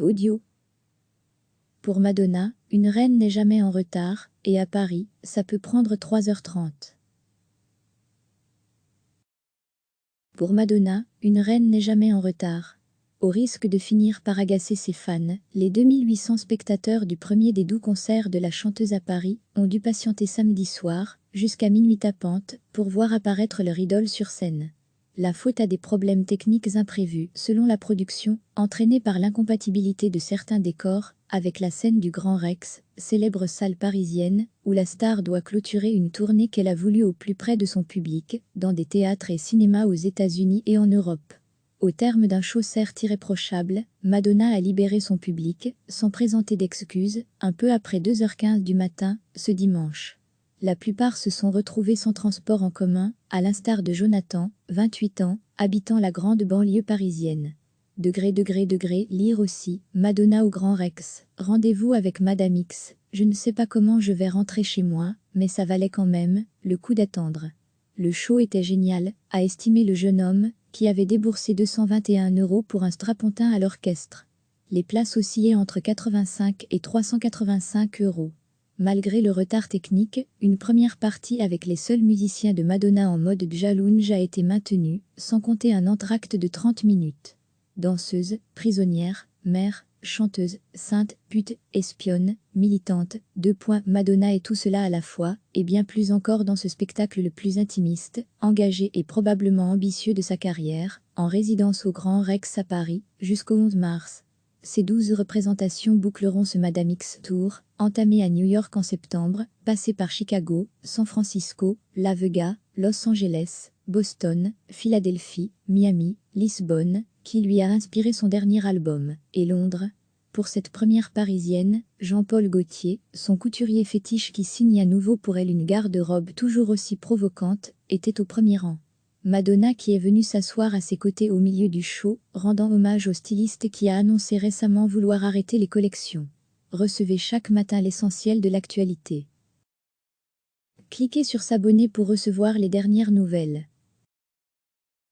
Audio. Pour Madonna, une reine n'est jamais en retard, et à Paris, ça peut prendre 3h30. Pour Madonna, une reine n'est jamais en retard. Au risque de finir par agacer ses fans, les 2800 spectateurs du premier des 12 concerts de la chanteuse à Paris ont dû patienter samedi soir, jusqu'à minuit tapante, pour voir apparaître leur idole sur scène. La faute à des problèmes techniques imprévus, selon la production, entraînés par l'incompatibilité de certains décors, avec la scène du Grand Rex, célèbre salle parisienne, où la star doit clôturer une tournée qu'elle a voulu au plus près de son public, dans des théâtres et cinémas aux États-Unis et en Europe. Au terme d'un show certes irréprochable, Madonna a libéré son public, sans présenter d'excuses, un peu après 2h15 du matin, ce dimanche. La plupart se sont retrouvés sans transport en commun, à l'instar de Jonathan, 28 ans, habitant la grande banlieue parisienne. Degré, lire aussi, Madonna au Grand Rex, rendez-vous avec Madame X, je ne sais pas comment je vais rentrer chez moi, mais ça valait quand même le coup d'attendre. Le show était génial, a estimé le jeune homme, qui avait déboursé 221 € pour un strapontin à l'orchestre. Les places oscillaient entre 85 et 385 €. Malgré le retard technique, une première partie avec les seuls musiciens de Madonna en mode challenge a été maintenue, sans compter un entracte de 30 minutes. Danseuse, prisonnière, mère, chanteuse, sainte, pute, espionne, militante, Madonna est tout cela à la fois, et bien plus encore dans ce spectacle le plus intimiste, engagé et probablement ambitieux de sa carrière, en résidence au Grand Rex à Paris, jusqu'au 11 mars. Ces 12 représentations boucleront ce Madame X Tour, entamé à New York en septembre, passé par Chicago, San Francisco, La Vega, Los Angeles, Boston, Philadelphie, Miami, Lisbonne, qui lui a inspiré son dernier album, et Londres. Pour cette première parisienne, Jean-Paul Gaultier, son couturier fétiche qui signe à nouveau pour elle une garde-robe toujours aussi provocante, était au premier rang. Madonna qui est venue s'asseoir à ses côtés au milieu du show, rendant hommage au styliste qui a annoncé récemment vouloir arrêter les collections. Recevez chaque matin l'essentiel de l'actualité. Cliquez sur s'abonner pour recevoir les dernières nouvelles.